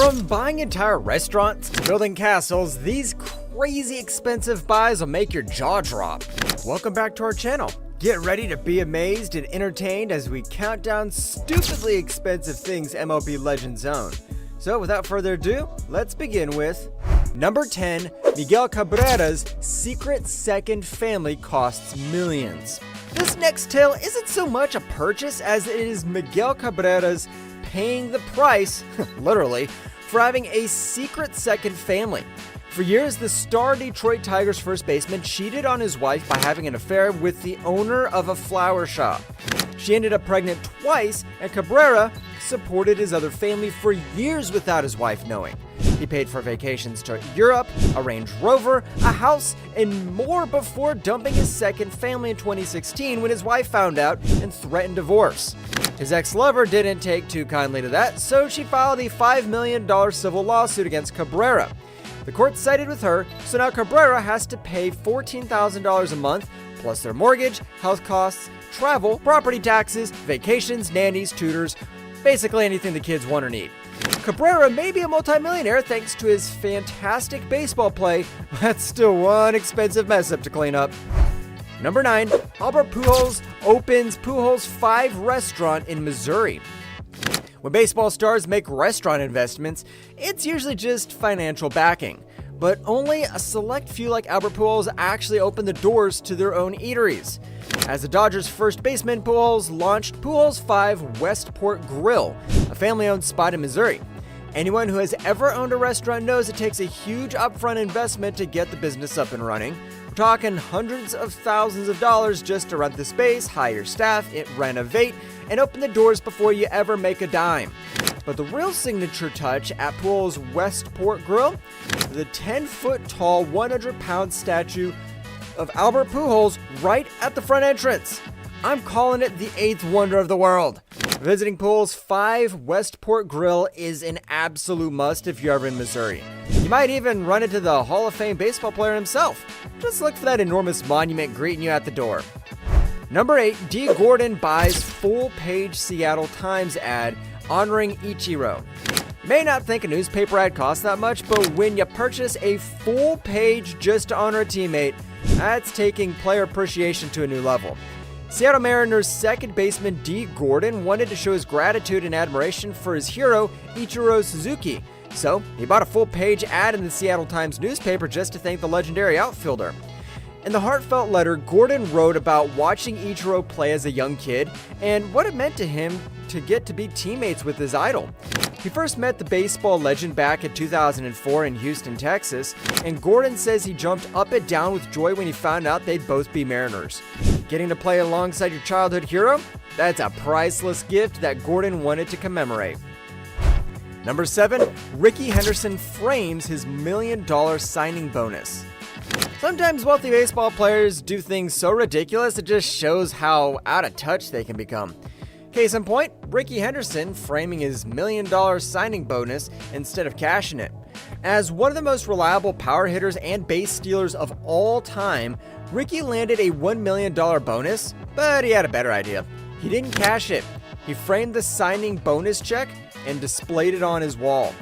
From buying entire restaurants to building castles, these crazy expensive buys will make your jaw drop. Welcome back to our channel. Get ready to be amazed and entertained as we count down stupidly expensive things MLB Legends own. So without further ado, let's begin with number 10, Miguel Cabrera's secret second family costs millions. This next tale isn't so much a purchase as it is Miguel Cabrera's paying the price, literally, for having a secret second family. For years, the star Detroit Tigers first baseman cheated on his wife by having an affair with the owner of a flower shop. She ended up pregnant twice, and Cabrera supported his other family for years without his wife knowing. He paid for vacations to Europe, a Range Rover, a house, and more before dumping his second family in 2016 when his wife found out and threatened divorce. His ex-lover didn't take too kindly to that, so she filed a $5 million civil lawsuit against Cabrera. The court sided with her, so now Cabrera has to pay $14,000 a month, plus their mortgage, health costs, travel, property taxes, vacations, nannies, tutors, basically anything the kids want or need. Cabrera may be a multimillionaire thanks to his fantastic baseball play, but that's still one expensive mess up to clean up. Number 9, Albert Pujols opens Pujols 5 restaurant in Missouri. When baseball stars make restaurant investments, it's usually just financial backing. But only a select few like Albert Pujols actually open the doors to their own eateries. As the Dodgers' first baseman, Pujols launched Pujols 5 Westport Grill, a family-owned spot in Missouri. Anyone who has ever owned a restaurant knows it takes a huge upfront investment to get the business up and running. We're talking hundreds of thousands of dollars just to rent the space, hire staff, renovate, and open the doors before you ever make a dime. But the real signature touch at Pujols' Westport Grill, the 10-foot tall, 100-pound statue of Albert Pujols right at the front entrance. I'm calling it the 8th wonder of the world. Visiting Pujols 5 Westport Grill is an absolute must if you're ever in Missouri. You might even run into the Hall of Fame baseball player himself. Just look for that enormous monument greeting you at the door. Number 8, D. Gordon buys full-page Seattle Times ad honoring Ichiro. You may not think a newspaper ad costs that much, but when you purchase a full page just to honor a teammate, that's taking player appreciation to a new level. Seattle Mariners second baseman D. Gordon wanted to show his gratitude and admiration for his hero, Ichiro Suzuki, so he bought a full-page ad in the Seattle Times newspaper just to thank the legendary outfielder. In the heartfelt letter, Gordon wrote about watching Ichiro play as a young kid and what it meant to him to get to be teammates with his idol. He first met the baseball legend back in 2004 in Houston, Texas, and Gordon says he jumped up and down with joy when he found out they'd both be Mariners. Getting to play alongside your childhood hero? That's a priceless gift that Gordon wanted to commemorate. Number 7, Rickey Henderson frames his $1 million signing bonus. Sometimes wealthy baseball players do things so ridiculous it just shows how out of touch they can become. Case in point, Rickey Henderson framing his $1 million signing bonus instead of cashing it. As one of the most reliable power hitters and base stealers of all time, Rickey landed a $1 million bonus, but he had a better idea. He didn't cash it. He framed the signing bonus check and displayed it on his wall.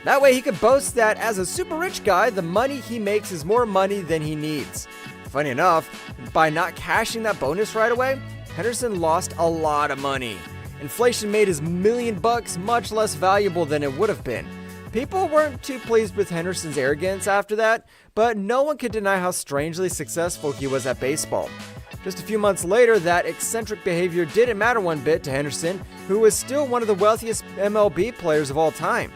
That way he could boast that as a super rich guy, the money he makes is more money than he needs. Funny enough, by not cashing that bonus right away, Henderson lost a lot of money. Inflation made his $1 million much less valuable than it would have been. People weren't too pleased with Henderson's arrogance after that, but no one could deny how strangely successful he was at baseball. Just a few months later, that eccentric behavior didn't matter one bit to Henderson, who was still one of the wealthiest MLB players of all time.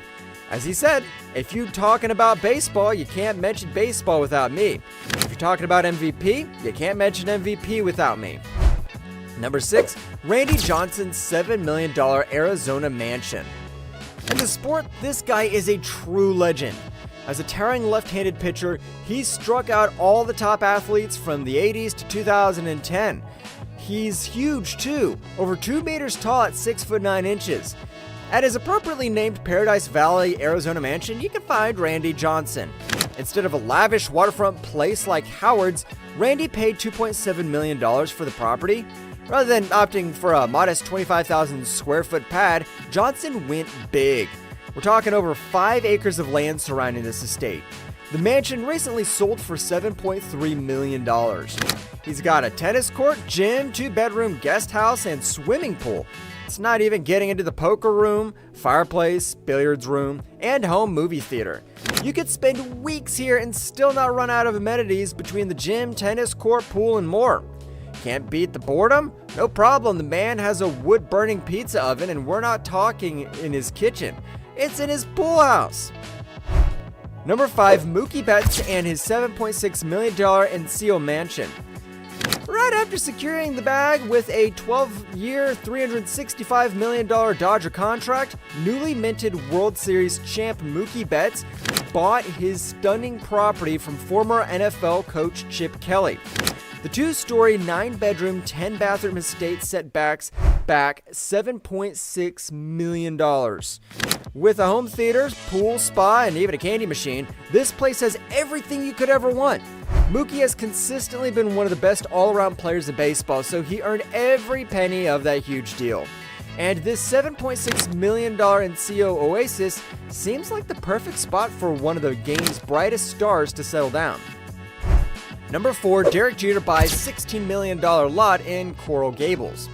As he said, if you're talking about baseball, you can't mention baseball without me. If you're talking about MVP, you can't mention MVP without me. Number 6, Randy Johnson's $7 million Arizona mansion. In the sport, this guy is a true legend. As a towering left-handed pitcher, he struck out all the top athletes from the 80s to 2010. He's huge too, over 2 meters tall at 6'9". At his appropriately named Paradise Valley, Arizona mansion, you can find Randy Johnson. Instead of a lavish waterfront place like Howard's, Randy paid $2.7 million for the property. Rather than opting for a modest 25,000 square foot pad, Johnson went big. We're talking over 5 acres of land surrounding this estate. The mansion recently sold for $7.3 million. He's got a tennis court, gym, 2-bedroom guest house, and swimming pool. It's not even getting into the poker room, fireplace, billiards room, and home movie theater. You could spend weeks here and still not run out of amenities between the gym, tennis court, pool, and more. Can't beat the boredom? No problem, the man has a wood-burning pizza oven, and we're not talking in his kitchen. It's in his pool house. Number 5, Mookie Betts and his $7.6 million Encino mansion. Right after securing the bag with a 12-year, $365 million Dodger contract, newly minted World Series champ Mookie Betts bought his stunning property from former NFL coach Chip Kelly. The 2-story, 9-bedroom, 10-bathroom estate set back $7.6 million. With a home theater, pool, spa, and even a candy machine, this place has everything you could ever want. Mookie has consistently been one of the best all-around players in baseball, so he earned every penny of that huge deal. And this $7.6 million Encino oasis seems like the perfect spot for one of the game's brightest stars to settle down. Number 4, Derek Jeter buys $16 million lot in Coral Gables.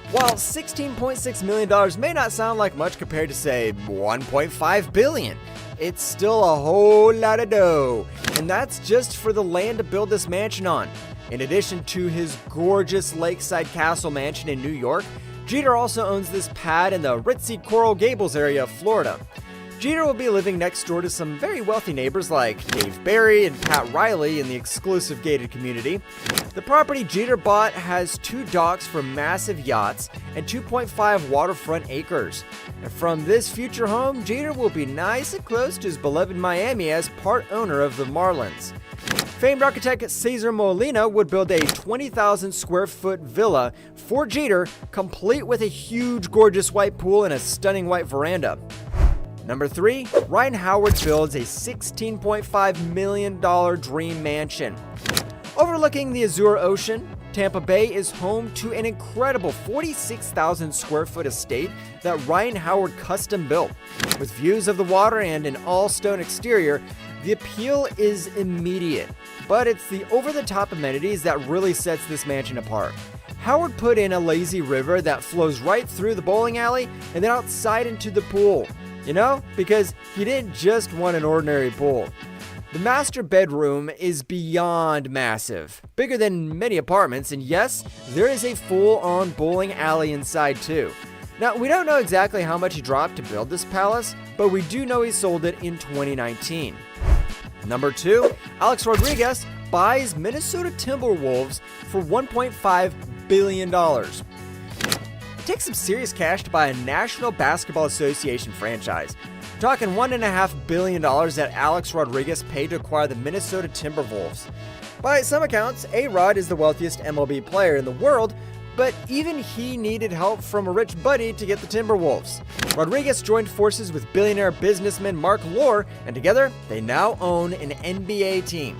While $16.6 million may not sound like much compared to, say, $1.5 billion, it's still a whole lot of dough, and that's just for the land to build this mansion on. In addition to his gorgeous lakeside castle mansion in New York, Jeter also owns this pad in the ritzy Coral Gables area of Florida. Jeter will be living next door to some very wealthy neighbors like Dave Barry and Pat Riley in the exclusive gated community. The property Jeter bought has 2 docks for massive yachts and 2.5 waterfront acres. And from this future home, Jeter will be nice and close to his beloved Miami as part owner of the Marlins. Famed architect Cesar Molina would build a 20,000 square foot villa for Jeter, complete with a huge, gorgeous white pool and a stunning white veranda. Number 3, Ryan Howard builds a $16.5 million dream mansion. Overlooking the Azure Ocean, Tampa Bay is home to an incredible 46,000 square foot estate that Ryan Howard custom built. With views of the water and an all-stone exterior, the appeal is immediate, but it's the over-the-top amenities that really sets this mansion apart. Howard put in a lazy river that flows right through the bowling alley and then outside into the pool. You know, because he didn't just want an ordinary pool. The master bedroom is beyond massive, bigger than many apartments, and yes, there is a full-on bowling alley inside too. Now, we don't know exactly how much he dropped to build this palace, but we do know he sold it in 2019. Number 2, Alex Rodriguez buys Minnesota Timberwolves for $1.5 billion. It takes some serious cash to buy a National Basketball Association franchise. We're talking $1.5 billion that Alex Rodriguez paid to acquire the Minnesota Timberwolves. By some accounts, A-Rod is the wealthiest MLB player in the world, but even he needed help from a rich buddy to get the Timberwolves. Rodriguez joined forces with billionaire businessman Mark Lore, and together, they now own an NBA team.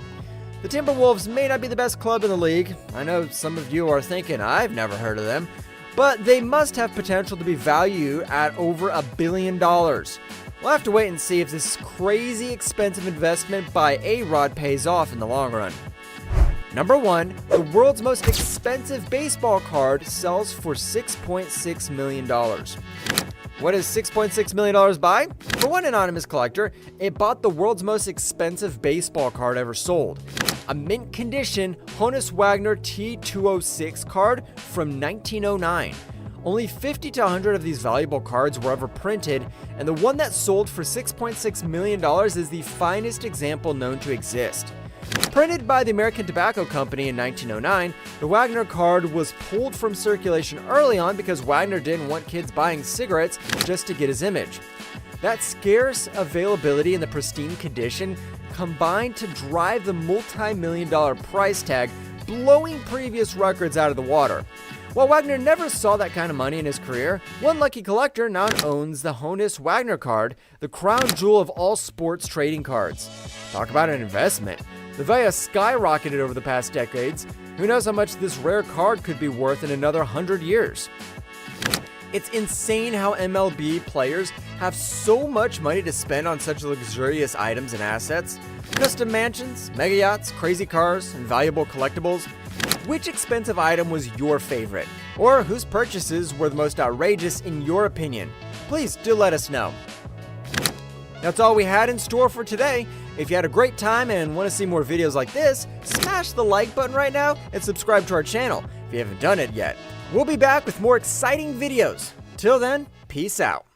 The Timberwolves may not be the best club in the league. I know some of you are thinking, I've never heard of them. But they must have potential to be valued at over $1 billion. We'll have to wait and see if this crazy expensive investment by A-Rod pays off in the long run. Number 1, the world's most expensive baseball card sells for $6.6 million. What does $6.6 million buy? For one anonymous collector, it bought the world's most expensive baseball card ever sold. A mint condition Honus Wagner T206 card from 1909. Only 50 to 100 of these valuable cards were ever printed, and the one that sold for $6.6 million is the finest example known to exist. Printed by the American Tobacco Company in 1909, the Wagner card was pulled from circulation early on because Wagner didn't want kids buying cigarettes just to get his image. That scarce availability and the pristine condition combined to drive the multi-million-dollar price tag, blowing previous records out of the water. While Wagner never saw that kind of money in his career, one lucky collector now owns the Honus Wagner card, the crown jewel of all sports trading cards. Talk about an investment. The value has skyrocketed over the past decades. Who knows how much this rare card could be worth in another 100 years? It's insane how MLB players have so much money to spend on such luxurious items and assets. Custom mansions, mega yachts, crazy cars, and valuable collectibles. Which expensive item was your favorite? Or whose purchases were the most outrageous in your opinion? Please do let us know. That's all we had in store for today. If you had a great time and want to see more videos like this, smash the like button right now and subscribe to our channel if you haven't done it yet. We'll be back with more exciting videos. Till then, peace out.